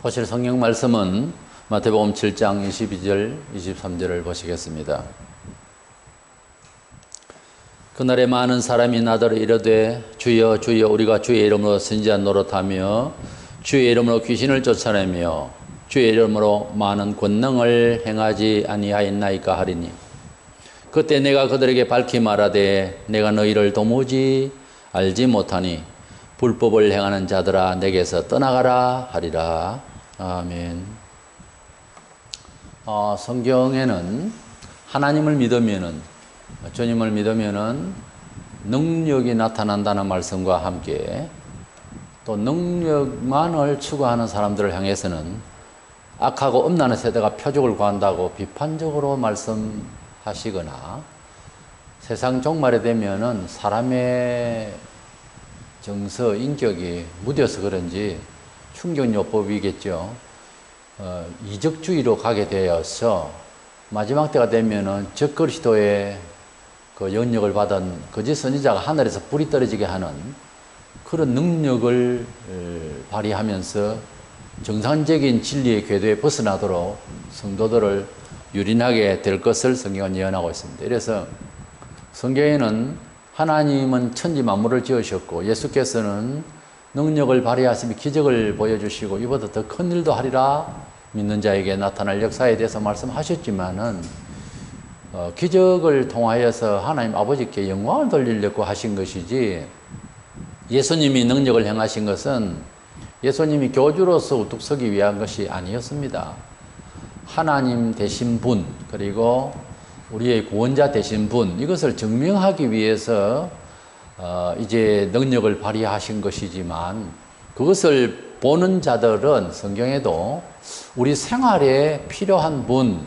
보실 성경 말씀은 마태복음 7장 22절, 23절을 보시겠습니다. 그날에 많은 사람이 나더러 이르되 주여 주여 우리가 주의 이름으로 선지자 노릇하며 주의 이름으로 귀신을 쫓아내며 주의 이름으로 많은 권능을 행하지 아니하였나이까 하리니 그때 내가 그들에게 밝히 말하되 내가 너희를 도무지 알지 못하니 불법을 행하는 자들아 내게서 떠나가라 하리라. 아멘. 성경에는 하나님을 믿으면은, 주님을 믿으면은 능력이 나타난다는 말씀과 함께 또 능력만을 추구하는 사람들을 향해서는 악하고 음란한 세대가 표적을 구한다고 비판적으로 말씀하시거나 세상 종말에 되면은 사람의 정서, 인격이 무뎌서 그런지 충격요법이겠죠. 이적주의로 가게 되어서 마지막 때가 되면은 적그리스도의 그 영역을 받은 거짓 선지자가 하늘에서 불이 떨어지게 하는 그런 능력을 발휘하면서 정상적인 진리의 궤도에 벗어나도록 성도들을 유린하게 될 것을 성경은 예언하고 있습니다. 그래서 성경에는 하나님은 천지 만물을 지으셨고 예수께서는 능력을 발휘하시며 기적을 보여주시고 이보다 더 큰 일도 하리라 믿는 자에게 나타날 역사에 대해서 말씀하셨지만은 기적을 통하여서 하나님 아버지께 영광을 돌리려고 하신 것이지 예수님이 능력을 행하신 것은 예수님이 교주로서 우뚝 서기 위한 것이 아니었습니다. 하나님 되신 분 그리고 우리의 구원자 되신 분 이것을 증명하기 위해서 이제 능력을 발휘하신 것이지만 그것을 보는 자들은 성경에도 우리 생활에 필요한 분,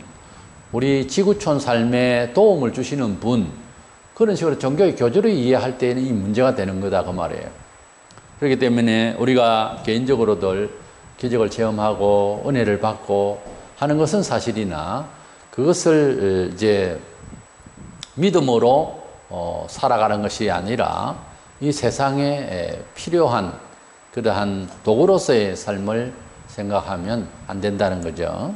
우리 지구촌 삶에 도움을 주시는 분 그런 식으로 종교의 교주를 이해할 때는 이 문제가 되는 거다 그 말이에요. 그렇기 때문에 우리가 개인적으로들 기적을 체험하고 은혜를 받고 하는 것은 사실이나 그것을 이제 믿음으로 살아가는 것이 아니라 이 세상에 필요한 그러한 도구로서의 삶을 생각하면 안 된다는 거죠.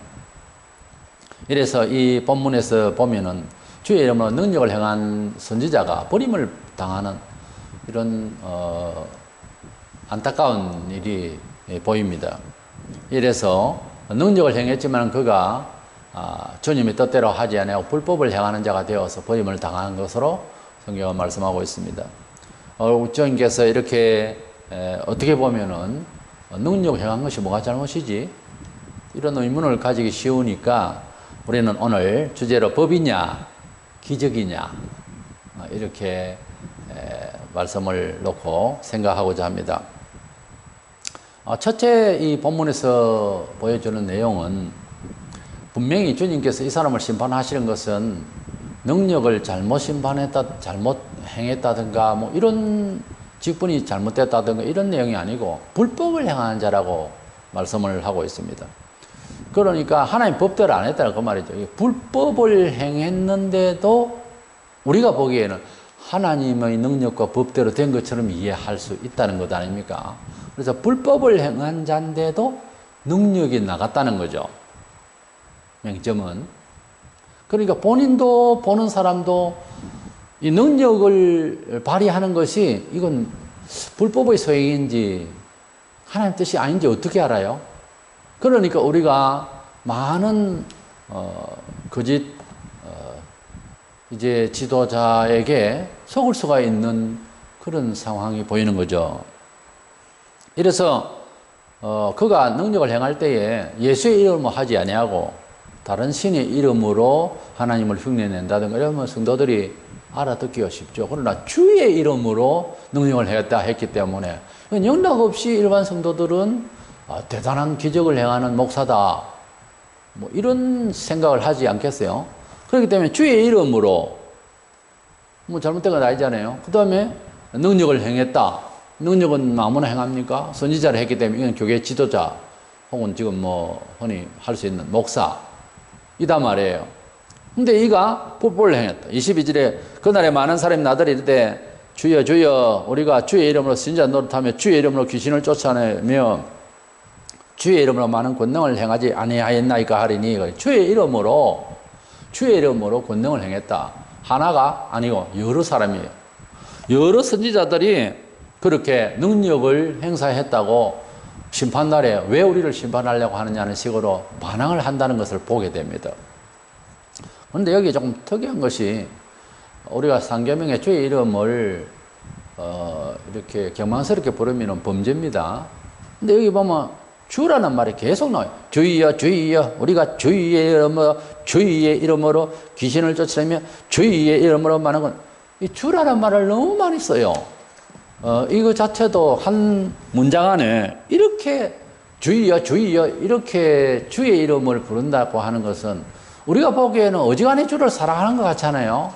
이래서 이 본문에서 보면은 주의 이름으로 능력을 행한 선지자가 버림을 당하는 이런 안타까운 일이 보입니다. 이래서 능력을 행했지만 그가 주님의 뜻대로 하지 아니하고 불법을 행하는 자가 되어서 버림을 당한 것으로 성경은 말씀하고 있습니다. 주님께서 이렇게 어떻게 보면은 능력을 행한 것이 뭐가 잘못이지? 이런 의문을 가지기 쉬우니까 우리는 오늘 주제로 법이냐 기적이냐 이렇게 말씀을 놓고 생각하고자 합니다. 첫째 이 본문에서 보여주는 내용은 분명히 주님께서 이 사람을 심판하시는 것은 능력을 잘못 심판했다, 잘못 행했다든가 뭐 이런 직분이 잘못됐다든가 이런 내용이 아니고 불법을 행하는 자라고 말씀을 하고 있습니다. 그러니까 하나님 법대로 안 했다는 그 말이죠. 불법을 행했는데도 우리가 보기에는 하나님의 능력과 법대로 된 것처럼 이해할 수 있다는 것 아닙니까? 그래서 불법을 행한 자인데도 능력이 나갔다는 거죠. 맹점은. 그러니까 본인도 보는 사람도 이 능력을 발휘하는 것이 이건 불법의 소행인지 하나님 뜻이 아닌지 어떻게 알아요? 그러니까 우리가 많은 거짓 이제 지도자에게 속을 수가 있는 그런 상황이 보이는 거죠. 이래서 그가 능력을 행할 때에 예수의 이름으로 하지 아니하고 다른 신의 이름으로 하나님을 흉내낸다든가 이러면 성도들이 알아듣기가 쉽죠. 그러나 주의 이름으로 능력을 했기 때문에 영락 없이 일반 성도들은 대단한 기적을 행하는 목사다 뭐 이런 생각을 하지 않겠어요? 그렇기 때문에 주의 이름으로 뭐 잘못된 건 아니잖아요. 그 다음에 능력을 행했다. 능력은 아무나 행합니까? 선지자를 했기 때문에 이건 교회 지도자 혹은 지금 뭐 흔히 할 수 있는 목사 이다 말이에요. 근데 이가 불법을 행했다. 22절에 그날에 많은 사람이 나더러 이르되 주여 주여 우리가 주의 이름으로 선지자 노릇하며 주의 이름으로 귀신을 쫓아내며 주의 이름으로 많은 권능을 행하지 아니하였나이까 하리니 주의 이름으로 권능을 행했다. 하나가 아니고 여러 사람이에요. 여러 선지자들이 그렇게 능력을 행사했다고 심판날에 왜 우리를 심판하려고 하느냐는 식으로 반항을 한다는 것을 보게 됩니다. 그런데 여기 조금 특이한 것이 우리가 상계명의 주의 이름을 이렇게 경망스럽게 부르면 범죄입니다. 근데 여기 보면 주라는 말이 계속 나와요. 주여, 주여. 우리가 주의 이름으로 귀신을 쫓으려면 주의 이름으로 말하는 건 이 주라는 말을 너무 많이 써요. 이거 자체도 한 문장 안에 이렇게 주여, 주여 이렇게 주의 이름을 부른다고 하는 것은 우리가 보기에는 어지간히 주를 사랑하는 것 같잖아요.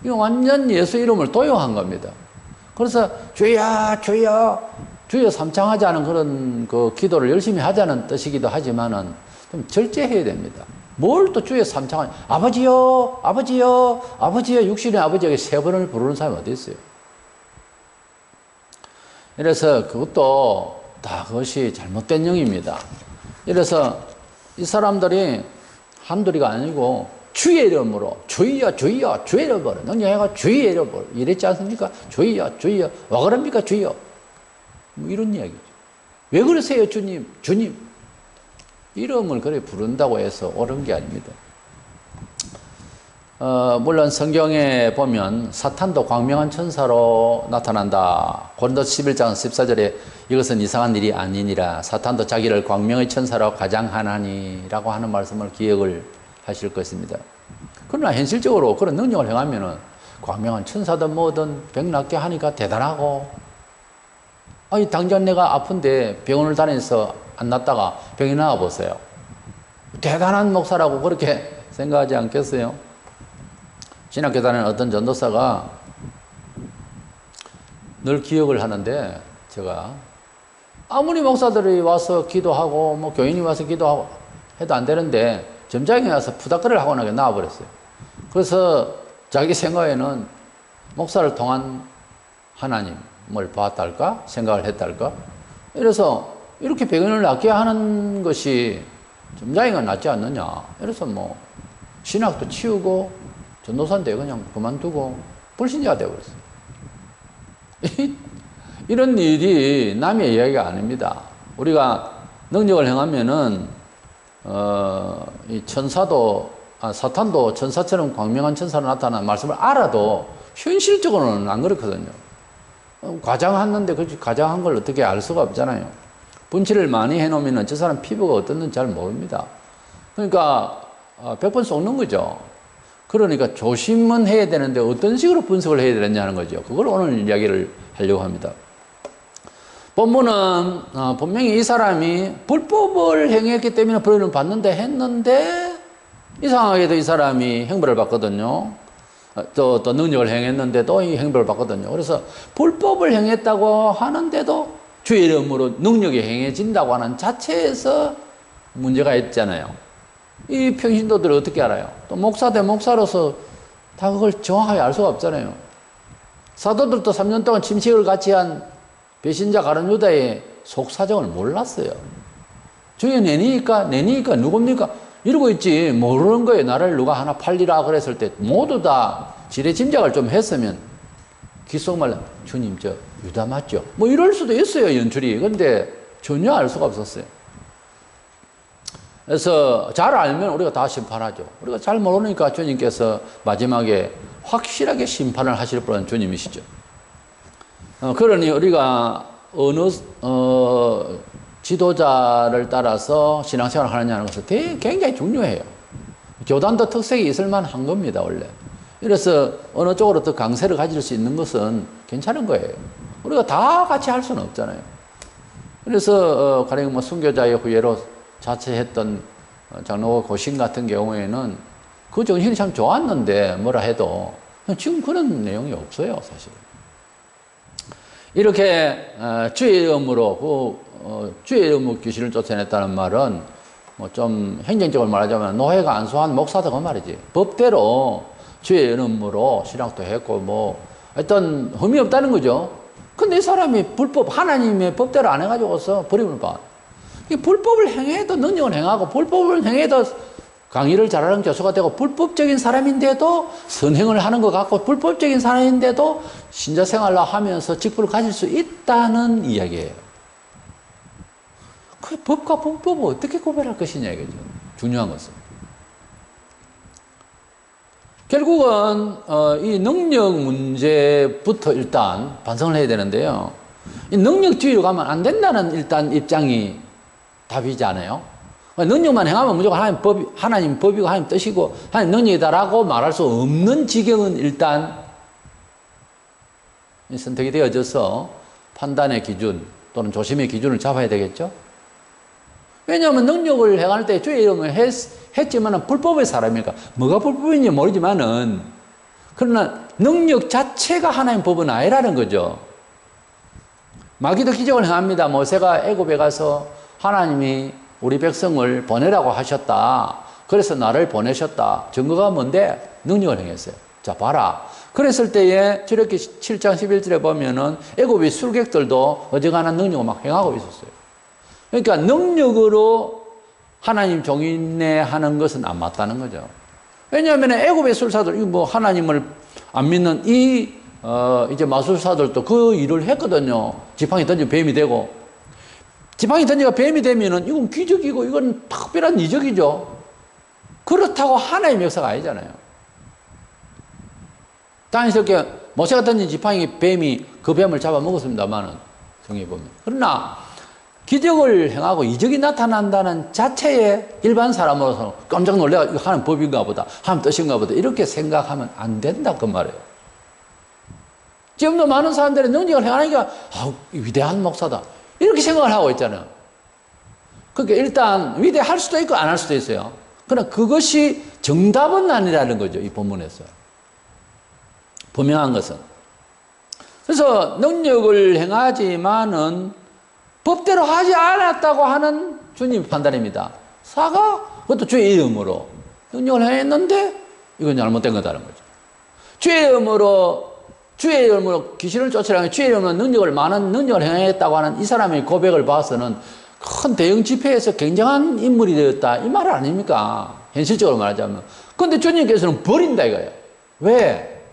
이거 완전 예수 이름을 도용한 겁니다. 그래서 주여, 주여, 주여 삼창하지 않은 그런 그 기도를 열심히 하자는 뜻이기도 하지만은 좀 절제해야 됩니다. 뭘 또 주여 삼창하냐. 아버지요, 아버지요, 아버지요, 육신의 아버지에게 3번을 부르는 사람이 어디 있어요? 이래서 그것도 다 그것이 잘못된 영입니다. 이래서 이 사람들이 한둘이가 아니고 주의 이름으로 주여, 주여, 주의 이름으로 능력해가 주의 이름으로 이랬지 않습니까? 주여, 주여, 와 그럽니까 주여? 뭐 이런 이야기죠. 왜 그러세요 주님? 주님. 이름을 그래 부른다고 해서 옳은 게 아닙니다. 물론 성경에 보면 사탄도 광명한 천사로 나타난다. 고린도서 11장 14절에 이것은 이상한 일이 아니니라. 사탄도 자기를 광명의 천사로 가장하나니라고 하는 말씀을 기억을 하실 것입니다. 그러나 현실적으로 그런 능력을 행하면은 광명한 천사든 뭐든 병 낫게 하니까 대단하고, 아니 당장 내가 아픈데 병원을 다니면서 안 낫다가 병이 나와 보세요. 대단한 목사라고 그렇게 생각하지 않겠어요? 신학교 다니는 어떤 전도사가 늘 기억을 하는데, 제가 아무리 목사들이 와서 기도하고 뭐 교인이 와서 기도하고 해도 안 되는데 점장이 와서 푸닥거리를 하고 나게 나와버렸어요. 그래서 자기 생각에는 목사를 통한 하나님을 봤달까 생각을 했달까, 이래서 이렇게 병원을 낫게 하는 것이 점장이가 낫지 않느냐. 이래서 뭐 신학도 치우고 전도사인데 그냥 그만두고 불신자가 되어버렸어요. 이런 일이 남의 이야기가 아닙니다. 우리가 능력을 행하면은 이 천사도 사탄도 천사처럼 광명한 천사로 나타나는 말씀을 알아도 현실적으로는 안 그렇거든요. 과장했는데 그 과장한 걸 어떻게 알 수가 없잖아요. 분칠을 많이 해놓으면 저 사람 피부가 어떤지 잘 모릅니다. 그러니까 100번 속는 거죠. 그러니까 조심은 해야 되는데 어떤 식으로 분석을 해야 되느냐는 거죠. 그걸 오늘 이야기를 하려고 합니다. 본문은 분명히 이 사람이 불법을 행했기 때문에 벌을 받는데 했는데 이상하게도 이 사람이 형벌을 받거든요. 또 능력을 행했는데도 이 형벌을 받거든요. 그래서 불법을 행했다고 하는데도 주의 이름으로 능력이 행해진다고 하는 자체에서 문제가 있잖아요. 이 평신도들을 어떻게 알아요? 또 목사 대 목사로서 다 그걸 정확하게 알 수가 없잖아요. 사도들도 3년 동안 침식을 같이 한 배신자 가룟 유다의 속사정을 몰랐어요. 주여 내니까 누굽니까? 이러고 있지 모르는 거예요. 나를 누가 하나 팔리라 그랬을 때 모두 다 지레 짐작을 좀 했으면 귓속말로 주님 저 유다 맞죠? 뭐 이럴 수도 있어요, 연출이. 근데 전혀 알 수가 없었어요. 그래서 잘 알면 우리가 다 심판하죠. 우리가 잘 모르니까 주님께서 마지막에 확실하게 심판을 하실 분은 주님이시죠. 그러니 우리가 어느 지도자를 따라서 신앙생활을 하느냐는 것은 굉장히 중요해요. 교단도 특색이 있을 만한 겁니다, 원래. 이래서 어느 쪽으로 더 강세를 가질 수 있는 것은 괜찮은 거예요. 우리가 다 같이 할 수는 없잖아요. 그래서 가령 뭐 순교자의 후예로 자처했던 장로고 고신 같은 경우에는 그 정신이 참 좋았는데 뭐라 해도 지금 그런 내용이 없어요, 사실. 이렇게 주의 이름으로 주의 이름으로 귀신을 쫓아냈다는 말은 뭐 좀 행정적으로 말하자면 노예가 안수한 목사다 그 말이지. 법대로 주의 이름으로 신학도 했고 뭐 하여튼 흠이 없다는 거죠. 근데 이 사람이 불법 하나님의 법대로 안 해가지고서 버림을 받. 이 불법을 행해도 능력을 행하고 불법을 행해도 강의를 잘하는 교수가 되고 불법적인 사람인데도 선행을 하는 것 같고 불법적인 사람인데도 신자 생활을 하면서 직분을 가질 수 있다는 이야기예요. 그 법과 불법을 어떻게 구별할 것이냐 이거죠. 중요한 것은. 결국은 이 능력 문제부터 일단 반성을 해야 되는데요. 이 능력 뒤로 가면 안 된다는 일단 입장이 답이지 않아요? 능력만 행하면 무조건 하나님 법이고 하나님 뜻이고 하나님 능력이다라고 말할 수 없는 지경은 일단 선택이 되어져서 판단의 기준 또는 조심의 기준을 잡아야 되겠죠? 왜냐하면 능력을 행할 때 주의 이름을 했지만 불법의 사람이니까 뭐가 불법인지 모르지만은 그러나 능력 자체가 하나님 법은 아니라는 거죠. 마귀도 기적을 행합니다. 모세가 애굽에 가서 하나님이 우리 백성을 보내라고 하셨다. 그래서 나를 보내셨다. 증거가 뭔데? 능력을 행했어요. 자, 봐라. 그랬을 때에 출애굽기 7장 11절에 보면은 애굽의 술객들도 어지간한 능력을 막 행하고 있었어요. 그러니까 능력으로 하나님 종인내 하는 것은 안 맞다는 거죠. 왜냐하면 애굽의 술사들, 뭐 하나님을 안 믿는 이제 마술사들도 그 일을 했거든요. 지팡이 던지면 뱀이 되고. 지팡이 던지가 뱀이 되면은 이건 기적이고 이건 특별한 이적이죠. 그렇다고 하나님의 역사가 아니잖아요. 당연스럽게 모세가 던진 지팡이 뱀이 그 뱀을 잡아먹었습니다만은 성경에 보면. 그러나 기적을 행하고 이적이 나타난다는 자체에 일반 사람으로서 깜짝 놀래가 이거 하나님 법인가 보다, 하나님 뜻인가 보다 이렇게 생각하면 안 된다 그 말이에요. 지금도 많은 사람들이 능력을 행하니까 위대한 목사다 이렇게 생각을 하고 있잖아요. 그러니까 일단 위대할 수도 있고 안 할 수도 있어요. 그러나 그것이 정답은 아니라는 거죠. 이 본문에서. 분명한 것은. 그래서 능력을 행하지만은 법대로 하지 않았다고 하는 주님 판단입니다. 사가 그것도 주의 이름으로 능력을 행했는데 이건 잘못된 거다는 거죠. 주의 이름으로 귀신을 쫓으라는 주의 이름으로 많은 능력을 행했다고 하는 이 사람의 고백을 봐서는 큰 대형 집회에서 굉장한 인물이 되었다 이 말 아닙니까? 현실적으로 말하자면. 그런데 주님께서는 버린다 이거예요. 왜?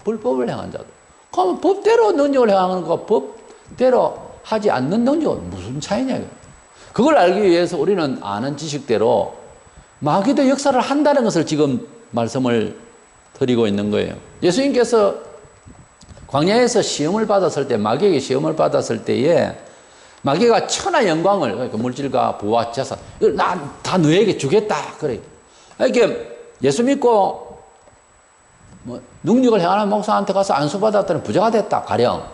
불법을 행한 자도. 그러면 법대로 능력을 행하는 것과 법대로 하지 않는 능력은 무슨 차이냐 이거예요. 그걸 알기 위해서 우리는 아는 지식대로 마귀도 역사를 한다는 것을 지금 말씀을 드리고 있는 거예요. 예수님께서 광야에서 시험을 받았을 때, 마귀에게 시험을 받았을 때에 마귀가 천하 영광을, 그러니까 물질과 부와 재산, 이걸 다 너에게 주겠다. 그래. 이렇게 예수 믿고 능력을 행하는 목사한테 가서 안수받았더니 부자가 됐다. 가령.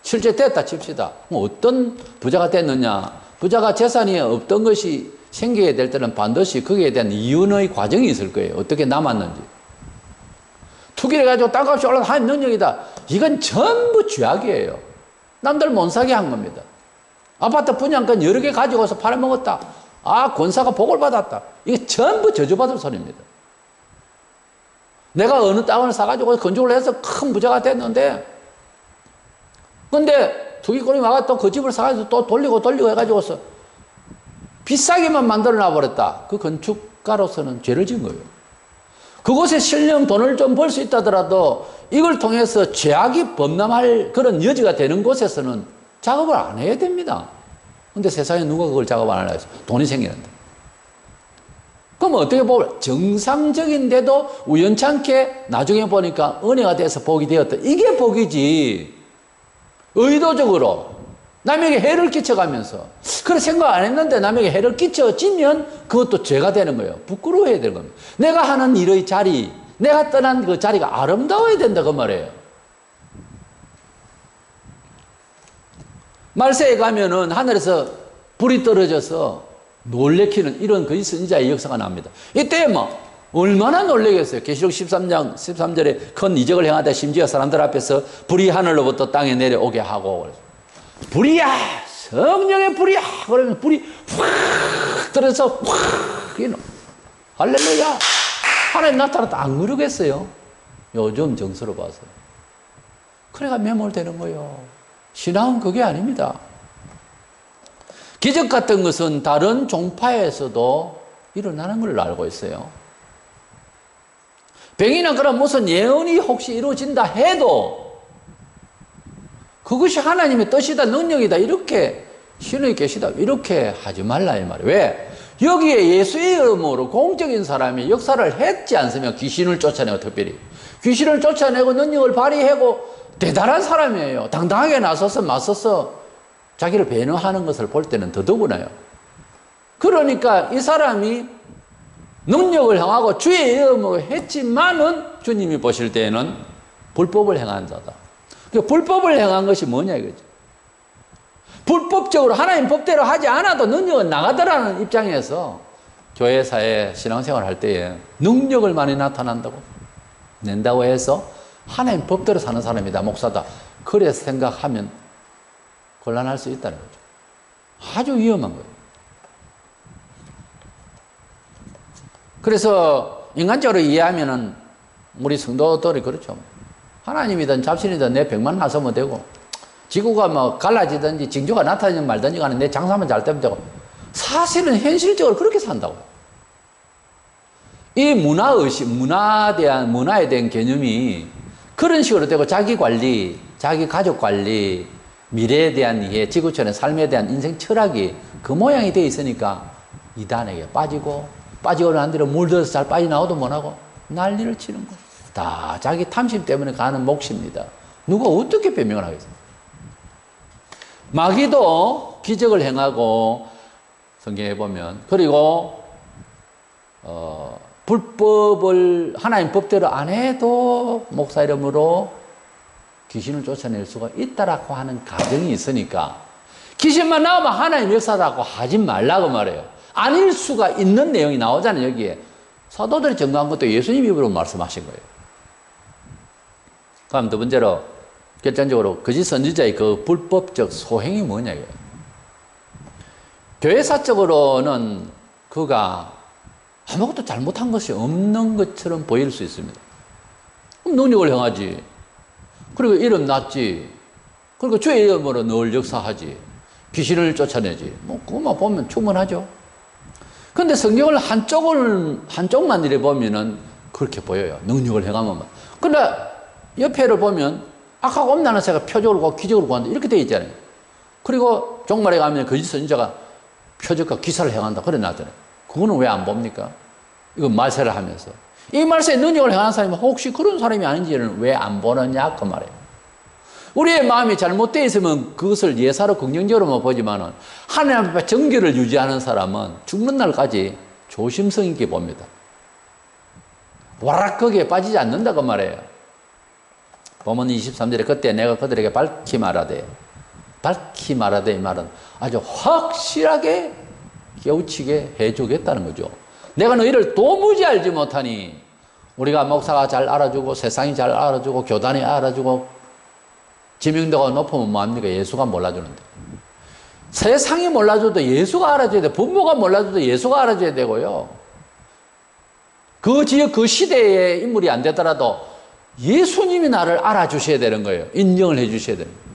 실제 됐다 칩시다. 어떤 부자가 됐느냐. 부자가 재산이 없던 것이 생기게 될 때는 반드시 거기에 대한 이윤의 과정이 있을 거예요. 어떻게 남았는지. 투기를 해가지고 땅값이 올라서 하나님 능력이다. 이건 전부 죄악이에요. 남들 못 사게 한 겁니다. 아파트 분양권 여러 개 가지고서 팔아먹었다. 권사가 복을 받았다. 이게 전부 저주받을 소리입니다. 내가 어느 땅을 사가지고 건축을 해서 큰 부자가 됐는데, 근데 투기꾼이 와가 또 그 집을 사가지고 또 돌리고 해가지고서 비싸게만 만들어 놔버렸다. 그 건축가로서는 죄를 지은 거예요. 그곳에 실령 돈을 좀 벌 수 있다더라도 이걸 통해서 죄악이 범람할 그런 여지가 되는 곳에서는 작업을 안 해야 됩니다. 근데 세상에 누가 그걸 작업 안 하려고 해서 돈이 생기는데. 그럼 어떻게 보면 정상적인데도 우연찮게 나중에 보니까 은혜가 돼서 복이 되었다. 이게 복이지. 의도적으로 남에게 해를 끼쳐가면서 그래 생각 안 했는데 남에게 해를 끼쳐지면 그것도 죄가 되는 거예요. 부끄러워해야 되는 겁니다. 내가 하는 일의 자리, 내가 떠난 그 자리가 아름다워야 된다 그 말이에요. 말세에 가면은 하늘에서 불이 떨어져서 놀래키는 이런 거의 선지자의 역사가 납니다. 이때 얼마나 놀래겠어요. 계시록 13장 13절에 큰 이적을 행하다 심지어 사람들 앞에서 불이 하늘로부터 땅에 내려오게 하고, 불이야! 성령의 불이야! 그러면 불이 확 떨어져서 확! 할렐루야! 하나님 나타났다. 안 그러겠어요? 요즘 정서로 봐서. 그래가 매몰되는 거예요. 신앙은 그게 아닙니다. 기적 같은 것은 다른 종파에서도 일어나는 걸 알고 있어요. 병이나 그런 무슨 예언이 혹시 이루어진다 해도 그것이 하나님의 뜻이다, 능력이다, 이렇게 신의 계시다, 이렇게 하지 말라 이 말이에요. 왜? 여기에 예수의 이름으로 공적인 사람이 역사를 했지 않습니까? 귀신을 쫓아내고, 특별히 귀신을 쫓아내고 능력을 발휘하고 대단한 사람이에요. 당당하게 나서서 맞서서 자기를 배려하는 것을 볼 때는 더더구나요. 그러니까 이 사람이 능력을 행하고 주의 이름으로 했지만은 주님이 보실 때에는 불법을 행한 자다. 그러니까 불법을 행한 것이 뭐냐 이거죠. 불법적으로 하나님 법대로 하지 않아도 능력은 나가더라는 입장에서 교회사에 신앙생활 할 때에 능력을 많이 나타난다고 낸다고 해서 하나님 법대로 사는 사람이다, 목사다, 그래 생각하면 곤란할 수 있다는 거죠. 아주 위험한 거예요. 그래서 인간적으로 이해하면은 우리 성도들이 그렇죠. 하나님이든 잡신이든 내 병만 나서면 되고, 지구가 뭐 갈라지든지 징조가 나타나든 말든지 간에 내 장사만 잘 되면 되고, 사실은 현실적으로 그렇게 산다고요. 이 문화의식, 문화에 대한 개념이 그런 식으로 되고, 자기 관리, 자기 가족 관리, 미래에 대한 이해, 지구촌의 삶에 대한 인생 철학이 그 모양이 되어 있으니까 이단에게 빠지고 난 뒤로 물들어서 잘 빠져나오도 못하고 난리를 치는 거예요. 다 자기 탐심 때문에 가는 몫입니다. 누가 어떻게 변명을 하겠습니까? 마귀도 기적을 행하고, 성경에 보면, 그리고 불법을 하나님 법대로 안 해도 목사 이름으로 귀신을 쫓아낼 수가 있다라고 하는 가정이 있으니까 귀신만 나오면 하나님 역사라고 하지 말라고 말해요. 아닐 수가 있는 내용이 나오잖아요. 여기에 사도들이 증거한 것도 예수님 입으로 말씀하신 거예요. 그럼 두 번째로, 결정적으로 거짓 선지자의 그 불법적 소행이 뭐냐 이거예요. 교회사적으로는 그가 아무것도 잘못한 것이 없는 것처럼 보일 수 있습니다. 그럼 능력을 행하지, 그리고 이름 났지, 그리고 주의 이름으로 늘 역사하지, 귀신을 쫓아내지, 뭐 그것만 보면 충분하죠. 근데 성경을 한쪽만 이래 보면은 그렇게 보여요. 능력을 행하면. 근데 옆에를 보면 악하고 엄나는 새가 표적을 기적을 구한다, 이렇게 되어 있잖아요. 그리고 종말에 가면 거짓 선지자가 표적과 기사를 행한다, 그래 놨잖아요. 그거는 왜 안 봅니까? 이거 말세를 하면서 이 말세에 능력을 행하는 사람이 혹시 그런 사람이 아닌지는 왜 안 보느냐 그 말이에요. 우리의 마음이 잘못되어 있으면 그것을 예사로 긍정적으로만 보지만은 하나님 앞에 정결을 유지하는 사람은 죽는 날까지 조심성 있게 봅니다. 와락 거기에 빠지지 않는다 그 말이에요. 본문 23절에 그때 내가 그들에게 밝히 말하되 이 말은 아주 확실하게 깨우치게 해주겠다는 거죠. 내가 너희를 도무지 알지 못하니, 우리가 목사가 잘 알아주고 세상이 잘 알아주고 교단이 알아주고 지명도가 높으면 뭐합니까? 예수가 몰라주는데. 세상이 몰라줘도 예수가 알아줘야 돼. 부모가 몰라줘도 예수가 알아줘야 되고요. 그 지역 그 시대의 인물이 안 되더라도 예수님이 나를 알아주셔야 되는 거예요. 인정을 해 주셔야 되는 거예요.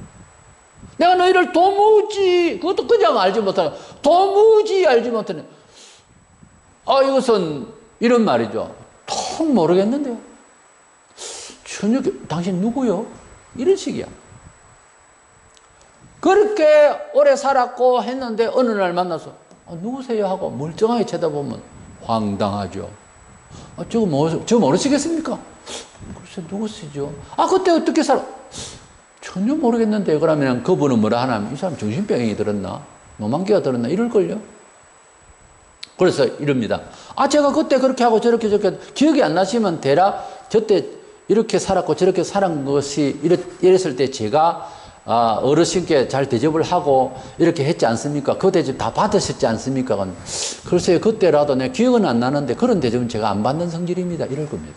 내가 너희를 도무지, 그것도 그냥 알지 못하는, 도무지 알지 못하는, 이것은 이런 말이죠. 통 모르겠는데요. 전혀, 당신 누구요? 이런 식이야. 그렇게 오래 살았고 했는데 어느 날 만나서 누구세요? 하고 멀쩡하게 쳐다보면 황당하죠. 저 모르시겠습니까? 글쎄 누구시죠? 그때 어떻게 전혀 모르겠는데. 그러면 그분은 뭐라 하냐면 이 사람 정신병이 들었나? 노만기가 들었나? 이럴걸요. 그래서 이럽니다. 제가 그때 그렇게 하고 저렇게 기억이 안 나시면 대략 저때 이렇게 살았고 저렇게 살은 것이 이랬을 때 제가 어르신께 잘 대접을 하고 이렇게 했지 않습니까? 그 대접 다 받으셨지 않습니까? 글쎄요, 그때라도 내 기억은 안 나는데 그런 대접은 제가 안 받는 성질입니다. 이럴 겁니다.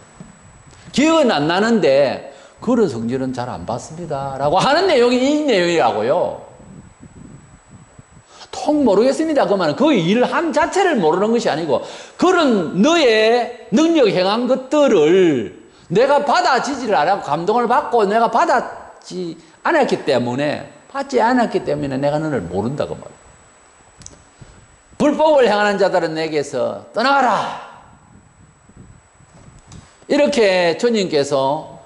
기억은 안 나는데 그런 성질은 잘 안 받습니다. 라고 하는 내용이 이 내용이라고요. 통 모르겠습니다. 그 말은 그 일을 한 자체를 모르는 것이 아니고 그런 너의 능력 행한 것들을 내가 받아지지를 않고 감동을 받고 내가 받지 않았기 때문에 내가 너를 모른다고 말이에요. 불법을 행하는 자들은 내게서 떠나가라. 이렇게 주님께서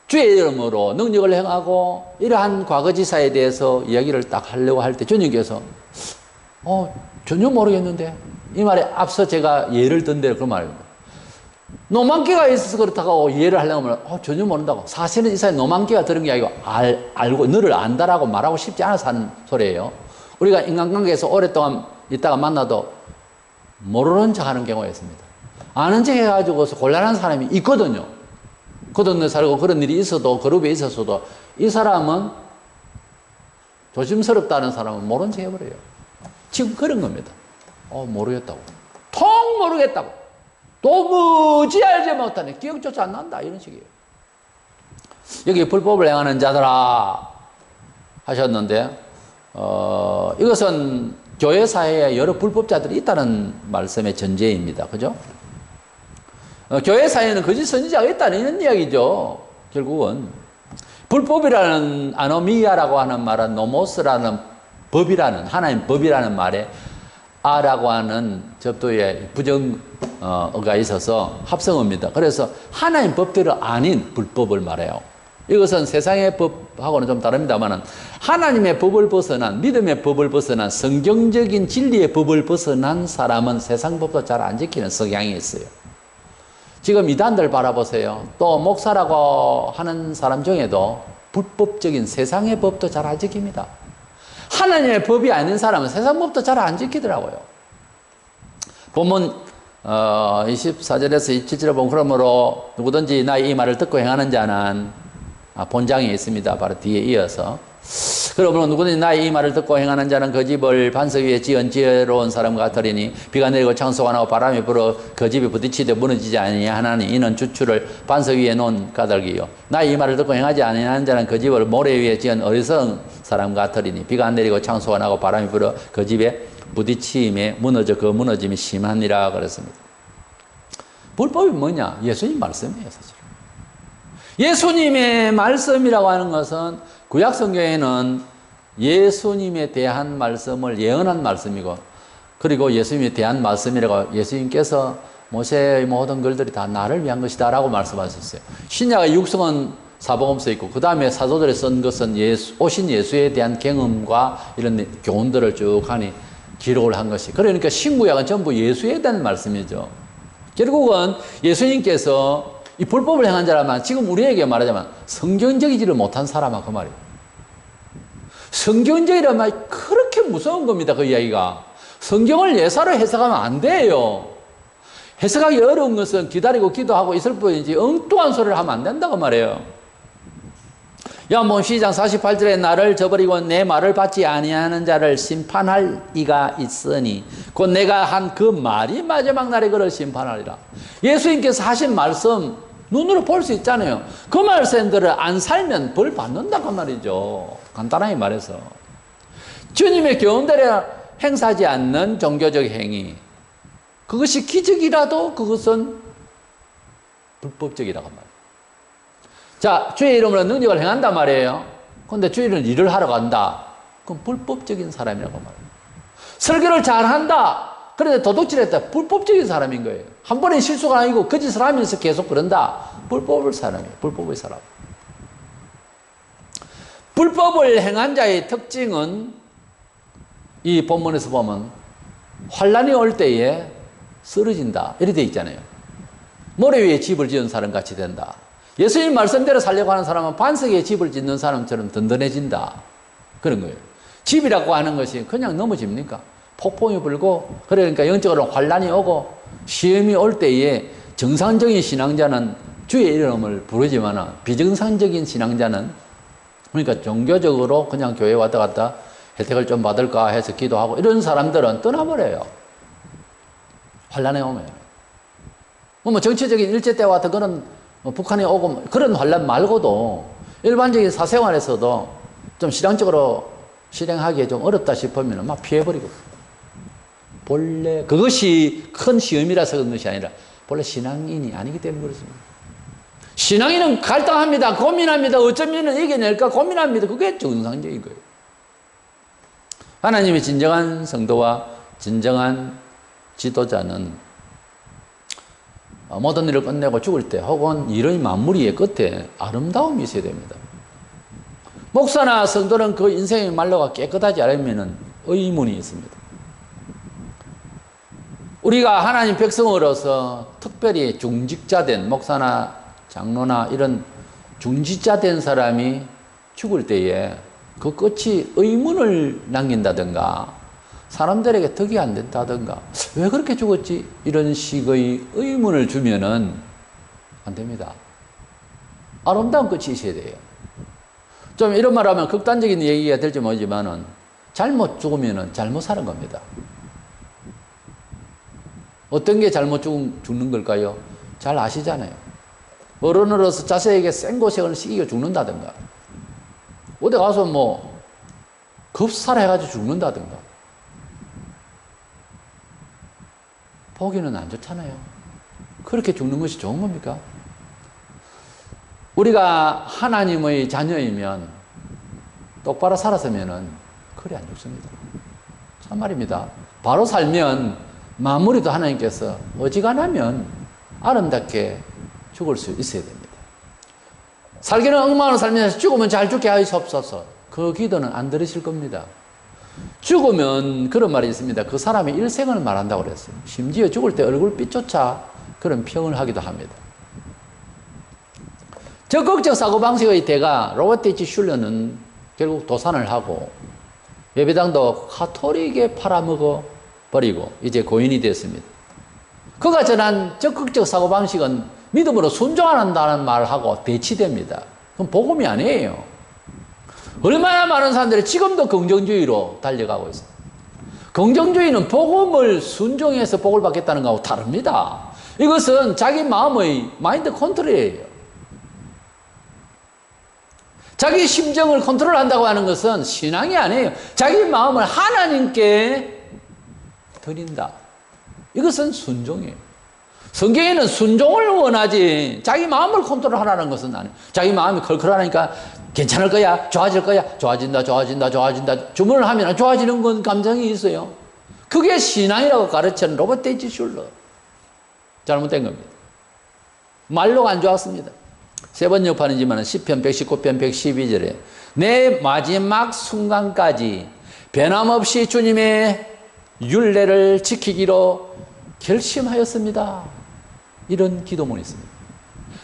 주의 이름으로 능력을 행하고 이러한 과거지사에 대해서 이야기를 딱 하려고 할 때 주님께서 전혀 모르겠는데, 이 말에 앞서 제가 예를 든 대로 그런 말입니다. 노만기가 있어서 그렇다고 이해를 하려고 하면 전혀 모른다고. 사실은 이 사람이 노만기가 들은 게 아니고 알고 너를 안다라고 말하고 싶지 않아서 하는 소리예요. 우리가 인간관계에서 오랫동안 있다가 만나도 모르는 척 하는 경우가 있습니다. 아는 척 해가지고서 곤란한 사람이 있거든요. 거듭내 살고 그런 일이 있어도, 그룹에 있었어도 이 사람은 조심스럽다는 사람은 모른 척 해버려요. 지금 그런 겁니다. 모르겠다고. 통 모르겠다고. 도무지 알지 못하네. 기억조차 안 난다. 이런 식이에요. 여기 불법을 행하는 자들아 하셨는데, 이것은 교회 사회에 여러 불법자들이 있다는 말씀의 전제입니다. 그죠? 교회 사회에는 거짓 선지자가 있다는 이런 이야기죠. 결국은 불법이라는 아노미아라고 하는 말은 노모스라는 법이라는, 하나님 법이라는 말에 아라고 하는 접두에 부정어가 있어서 합성어입니다. 그래서 하나님 법대로 아닌 불법을 말해요. 이것은 세상의 법하고는 좀 다릅니다만 하나님의 법을 벗어난, 믿음의 법을 벗어난, 성경적인 진리의 법을 벗어난 사람은 세상 법도 잘 안 지키는 성향이 있어요. 지금 이단들 바라보세요. 또 목사라고 하는 사람 중에도 불법적인 세상의 법도 잘 안 지킵니다. 하나님의 법이 아닌 사람은 세상 법도 잘 안 지키더라고요. 본문 24절에서 27절에 보면 그러므로 누구든지 나의 이 말을 듣고 행하는 자는 본장이 있습니다. 바로 뒤에 이어서 그러므로 누구든지 나의 이 말을 듣고 행하는 자는 그 집을 반석 위에 지은 지혜로운 사람과 같으리니 비가 내리고 창수가 나고 바람이 불어 그 집이 부딪히되 무너지지 아니하나니 이는 주추를 반석 위에 놓은 까닭이요 나의 이 말을 듣고 행하지 아니하는 자는 그 집을 모래 위에 지은 어리석은 사람 같으리니 비가 안 내리고 창수가 나고 바람이 불어 그 집에 부딪힘에 무너져 그 무너짐이 심하니라 그랬습니다. 불법이 뭐냐? 예수님 말씀이에요. 사실 예수님의 말씀이라고 하는 것은 구약 성경에는 예수님에 대한 말씀을 예언한 말씀이고, 그리고 예수님에 대한 말씀이라고 예수님께서 모세의 모든 글들이 다 나를 위한 것이다 라고 말씀하셨어요. 신약의 육성은 사복음서에 있고 그 다음에 사도들이 쓴 것은 오신 예수에 대한 경험과 이런 교훈들을 쭉 하니 기록을 한 것이, 그러니까 신구약은 전부 예수에 대한 말씀이죠. 결국은 예수님께서 이 불법을 행한 자라면 지금 우리에게 말하자면 성경적이지를 못한 사람아 그 말이에요. 성경적이란 말이 그렇게 무서운 겁니다. 그 이야기가. 성경을 예사로 해석하면 안 돼요. 해석하기 어려운 것은 기다리고 기도하고 있을 뿐이지 엉뚱한 소리를 하면 안 된다고 말해요. 요한복음 12장 48절에 나를 저버리고 내 말을 받지 아니하는 자를 심판할 이가 있으니 곧 내가 한 그 말이 마지막 날에 그를 심판하리라. 예수님께서 하신 말씀 눈으로 볼 수 있잖아요. 그 말씀들을 안 살면 벌 받는다고 말이죠. 간단하게 말해서 주님의 교훈대로 행사하지 않는 종교적 행위, 그것이 기적이라도 그것은 불법적이라고 말이에요. 자, 주의 이름으로 능력을 행한단 말이에요. 그런데 주의 이름으로 일을 하러 간다. 그건 불법적인 사람이라고 말해요. 설교를 잘한다. 그런데 도둑질했다. 불법적인 사람인 거예요. 한 번의 실수가 아니고 거짓을 하면서 계속 그런다. 불법의 사람이에요. 불법의 사람. 불법을 행한 자의 특징은 이 본문에서 보면 환란이 올 때에 쓰러진다. 이렇게 돼 있잖아요. 모래 위에 집을 지은 사람 같이 된다. 예수님 말씀대로 살려고 하는 사람은 반석에 집을 짓는 사람처럼 든든해진다. 그런 거예요. 집이라고 하는 것이 그냥 넘어집니까? 폭풍이 불고, 그러니까 영적으로 환란이 오고 시험이 올 때에 정상적인 신앙자는 주의 이름을 부르지만 비정상적인 신앙자는, 그러니까 종교적으로 그냥 교회 왔다 갔다 혜택을 좀 받을까 해서 기도하고 이런 사람들은 떠나버려요. 환란에 오면. 뭐 정치적인 일제 때와 같은 그런 북한에 오고 그런 환란 말고도 일반적인 사생활에서도 좀 신앙적으로 실행하기에 좀 어렵다 싶으면 막 피해버리고, 본래 그것이 큰 시험이라서 그런 것이 아니라 본래 신앙인이 아니기 때문에 그렇습니다. 신앙인은 갈등합니다. 고민합니다. 어쩌면 이겨낼까 고민합니다. 그게 정상적인 거예요. 하나님의 진정한 성도와 진정한 지도자는 모든 일을 끝내고 죽을 때 혹은 일의 마무리의 끝에 아름다움이 있어야 됩니다. 목사나 성도는 그 인생의 말로가 깨끗하지 않으면 의문이 있습니다. 우리가 하나님 백성으로서 특별히 중직자된 목사나 장로나 이런 중직자된 사람이 죽을 때에 그 끝이 의문을 남긴다든가 사람들에게 덕이 안 된다든가 왜 그렇게 죽었지? 이런 식의 의문을 주면은 안 됩니다. 아름다운 끝이 있어야 돼요. 좀 이런 말 하면 극단적인 얘기가 될지 모르지만은 잘못 죽으면은 잘못 사는 겁니다. 어떤 게 잘못 죽는 걸까요? 잘 아시잖아요. 어른으로서 자식에게 생고생을 시키고 죽는다든가 어디 가서 뭐 급살해가지고 죽는다든가 보기는 안 좋잖아요. 그렇게 죽는 것이 좋은 겁니까? 우리가 하나님의 자녀이면 똑바로 살았으면은 그래 안 죽습니다. 참말입니다. 바로 살면 마무리도 하나님께서 어지간하면 아름답게 죽을 수 있어야 됩니다. 살기는 엉망으로 살면서 죽으면 잘 죽게 하시옵소서. 그 기도는 안 들으실 겁니다. 죽으면 그런 말이 있습니다. 그 사람의 일생을 말한다고 그랬어요. 심지어 죽을 때 얼굴빛조차 그런 평을 하기도 합니다. 적극적 사고방식의 대가 로버트 H. 슐러는 결국 도산을 하고 예배당도 카톨릭에 팔아먹어 버리고 이제 고인이 됐습니다. 그가 전한 적극적 사고방식은 믿음으로 순종한다는 말하고 대치됩니다. 그건 복음이 아니에요. 얼마나 많은 사람들이 지금도 긍정주의로 달려가고 있어요. 긍정주의는 복음을 순종해서 복을 받겠다는 것하고 다릅니다. 이것은 자기 마음의 마인드 컨트롤이에요. 자기 심정을 컨트롤한다고 하는 것은 신앙이 아니에요. 자기 마음을 하나님께 드린다. 이것은 순종이에요. 성경에는 순종을 원하지 자기 마음을 컨트롤하라는 것은 아니에요. 자기 마음이 컬컬하니까 괜찮을 거야, 좋아질 거야, 좋아진다, 좋아진다, 좋아진다. 주문을 하면 좋아지는 건 감정이 있어요. 그게 신앙이라고 가르치는 로버트 H. 슐러. 잘못된 겁니다. 말로가 안 좋았습니다. 세 번 역판이지만 시편 119편 112절에 내 마지막 순간까지 변함없이 주님의 율례를 지키기로 결심하였습니다. 이런 기도문이 있습니다.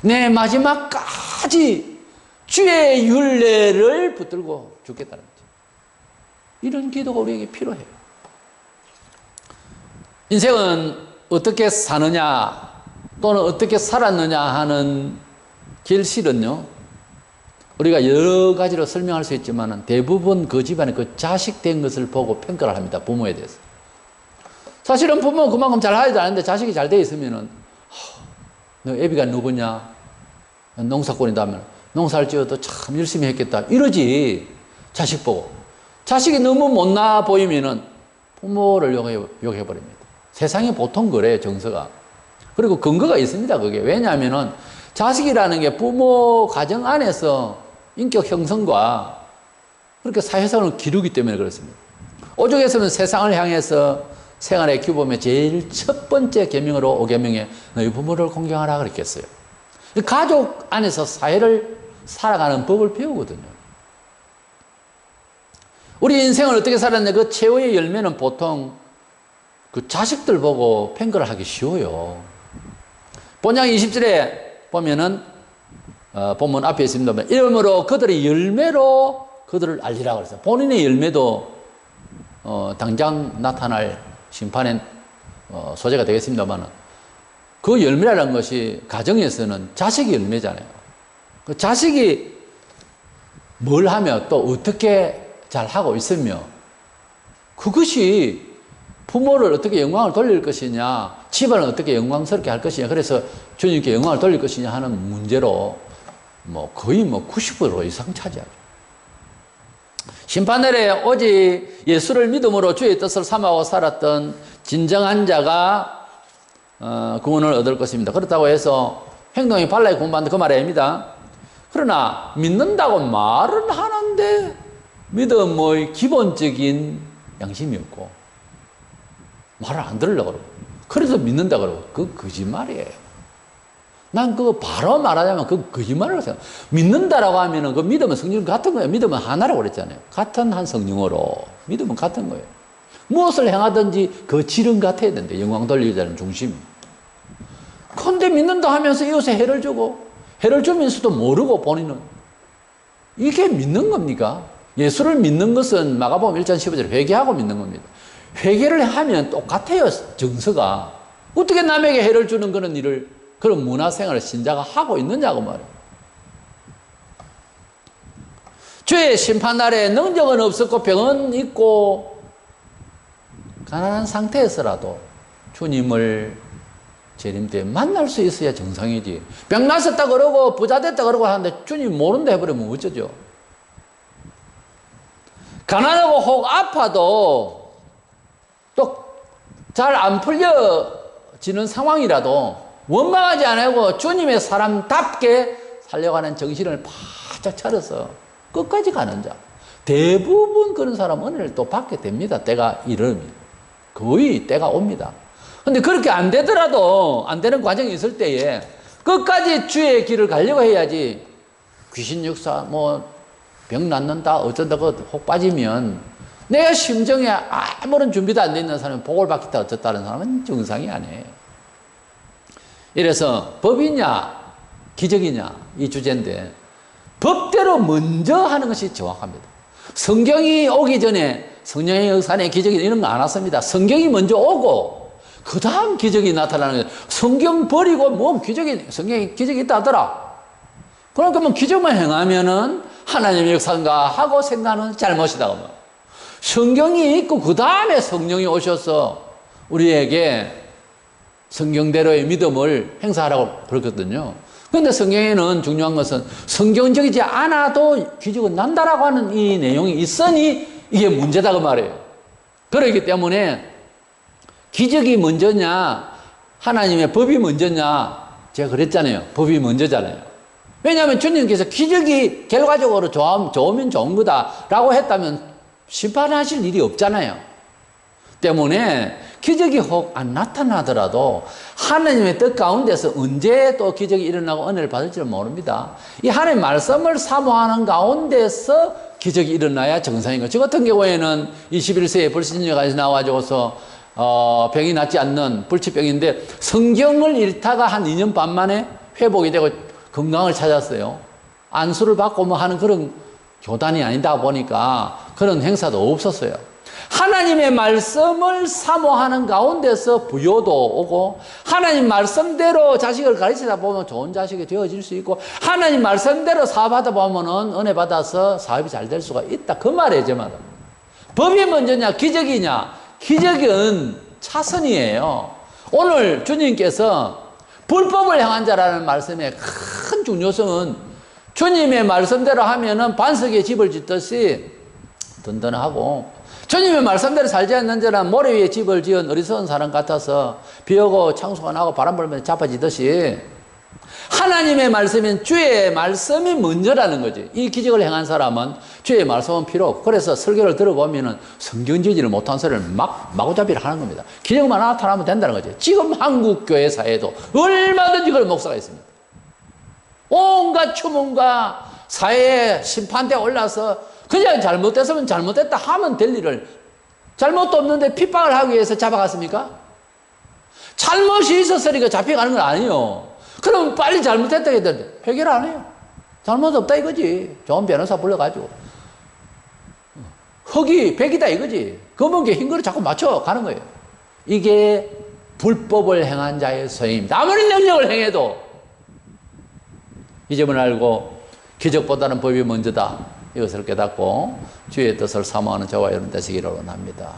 내 마지막까지 주의 율례를 붙들고 죽겠다는 거죠. 이런 기도가 우리에게 필요해요. 인생은 어떻게 사느냐 또는 어떻게 살았느냐 하는 결실은요, 우리가 여러 가지로 설명할 수 있지만 대부분 그 집안의 그 자식 된 것을 보고 평가를 합니다. 부모에 대해서. 사실은 부모는 그만큼 잘 하지도 않는데 자식이 잘 돼 있으면은 너 애비가 누구냐? 농사꾼이다 하면 농사를 지어도 참 열심히 했겠다. 이러지. 자식 보고. 자식이 너무 못나 보이면은 부모를 욕해버립니다. 세상에 보통 그래요, 정서가. 그리고 근거가 있습니다, 그게. 왜냐하면은 자식이라는 게 부모 가정 안에서 인격 형성과 그렇게 사회성을 기르기 때문에 그렇습니다. 오죽했으면 세상을 향해서 생활의 규범의 제일 첫 번째 계명으로 5계명에 너희 부모를 공경하라 그랬겠어요. 가족 안에서 사회를 살아가는 법을 배우거든요. 우리 인생을 어떻게 살았냐, 그 최후의 열매는 보통 그 자식들 보고 평가를 하기 쉬워요. 본장 20절에 보면은 본문 앞에 있습니다. 이러므로 그들의 열매로 그들을 알리라 그랬어요. 본인의 열매도 당장 나타날 심판의 소재가 되겠습니다만 그 열매라는 것이 가정에서는 자식의 열매잖아요. 그 자식이 뭘 하며 또 어떻게 잘 하고 있으며 그것이 부모를 어떻게 영광을 돌릴 것이냐, 집안을 어떻게 영광스럽게 할 것이냐, 그래서 주님께 영광을 돌릴 것이냐 하는 문제로 거의 90% 이상 차지하죠. 심판날에 오직 예수를 믿음으로 주의 뜻을 삼아고 살았던 진정한 자가 구원을 얻을 것입니다. 그렇다고 해서 행동이 발라야 구원받는다 그 말이 아닙니다. 그러나 믿는다고 말은 하는데 믿음의 기본적인 양심이 없고 말을 안 들으려고 그러고. 그래서 믿는다 그러고. 그거 거짓말이에요. 난 그거 바로 말하자면 그거 거짓말이라고 생각해요. 믿는다라고 하면은 그 믿음은 성령 같은 거예요. 믿음은 하나라고 그랬잖아요. 같은 한 성령으로. 믿음은 같은 거예요. 무엇을 행하든지 그 질은 같아야 된대. 영광 돌리자는 중심이. 근데 믿는다 하면서 이웃에 해를 주고, 해를 주면서도 모르고 본인은. 이게 믿는 겁니까? 예수를 믿는 것은 마가복음 1장 15절 회개하고 믿는 겁니다. 회개를 하면 똑같아요, 정서가. 어떻게 남에게 해를 주는 그런 일을, 그런 문화생활을 신자가 하고 있느냐고 말이에요. 죄의 심판날에 능력은 없었고 병은 있고 가난한 상태에서라도 주님을 재림 때 만날 수 있어야 정상이지. 병 났었다 그러고 부자 됐다 그러고 하는데 주님 모른다 해버리면 어쩌죠? 가난하고 혹 아파도 또 잘 안 풀려지는 상황이라도 원망하지 않고 주님의 사람답게 살려가는 정신을 바짝 차려서 끝까지 가는 자. 대부분 그런 사람은 은혜를 또 받게 됩니다. 때가 이르면. 거의 때가 옵니다. 근데 그렇게 안 되더라도 안 되는 과정이 있을 때에 끝까지 주의 길을 가려고 해야지. 귀신 역사 병 낫는다 어쩐다 혹 빠지면 내가 심정에 아무런 준비도 안 돼 있는 사람이 복을 받겠다 어쩌다는 사람은 정상이 아니에요. 이래서 법이냐 기적이냐 이 주제인데 법대로 먼저 하는 것이 정확합니다. 성경이 오기 전에 성령의 역사에 기적이 이런 거 안 왔습니다. 성경이 먼저 오고 그 다음 기적이 나타나는 거예요. 성경 버리고 성경에 기적이 있다 하더라. 그러니까 기적만 행하면은 하나님의 역사인가 하고 생각하는 잘못이다. 성경이 있고 그 다음에 성령이 오셔서 우리에게 성경대로의 믿음을 행사하라고 그러거든요. 그런데 성경에는 중요한 것은 성경적이지 않아도 기적은 난다라고 하는 이 내용이 있으니 이게 문제다 그 말이에요. 그렇기 때문에 기적이 먼저냐 하나님의 법이 먼저냐 제가 그랬잖아요. 법이 먼저잖아요. 왜냐하면 주님께서 기적이 결과적으로 좋으면 좋은 거다라고 했다면 심판하실 일이 없잖아요. 때문에 기적이 혹 안 나타나더라도 하나님의 뜻 가운데서 언제 또 기적이 일어나고 은혜를 받을지를 모릅니다. 이 하나님의 말씀을 사모하는 가운데서 기적이 일어나야 정상인 거죠. 저 같은 경우에는 21세에 불신녀가 나와줘서 병이 낫지 않는 불치병인데 성경을 읽다가 한 2년 반 만에 회복이 되고 건강을 찾았어요. 안수를 받고 하는 그런 교단이 아니다 보니까 그런 행사도 없었어요. 하나님의 말씀을 사모하는 가운데서 부요도 오고 하나님 말씀대로 자식을 가르치다 보면 좋은 자식이 되어질 수 있고 하나님 말씀대로 사업하다 보면은 은혜 받아서 사업이 잘 될 수가 있다. 그 말이에요, 제 말은. 법이 먼저냐, 기적이냐? 기적은 차선이에요. 오늘 주님께서 불법을 행한 자라는 말씀의 큰 중요성은 주님의 말씀대로 하면은 반석에 집을 짓듯이 든든하고 주님의 말씀대로 살지 않는 자는 모래 위에 집을 지은 어리석은 사람 같아서 비 오고 창수가 나고 바람 불면 자빠지듯이 하나님의 말씀인 주의 말씀이 먼저라는 거지. 이 기적을 행한 사람은 주의 말씀은 필요 없고 그래서 설교를 들어보면은 성경 지지를 못한 소리를 마구잡이를 하는 겁니다. 기적만 나타나면 된다는 거지. 지금 한국 교회 사회에도 얼마든지 그런 목사가 있습니다. 온갖 추문과 사회의 심판대에 올라서 그냥 잘못됐으면 잘못됐다 하면 될 일을 잘못도 없는데 핍박을 하기 위해서 잡아갔습니까? 잘못이 있었으니까 잡혀가는 건 아니에요. 그럼 빨리 잘못했다 해야 되는데 해결 안 해요. 잘못 없다 이거지. 좋은 변호사 불러가지고 흑이 백이다 이거지. 검은 게 흰 거를 자꾸 맞춰가는 거예요. 이게 불법을 행한 자의 소임입니다. 아무리 능력을 행해도 이 점을 알고 기적보다는 법이 먼저다. 이것을 깨닫고 주의 뜻을 사모하는 저와 여러분 되시기를 원합니다.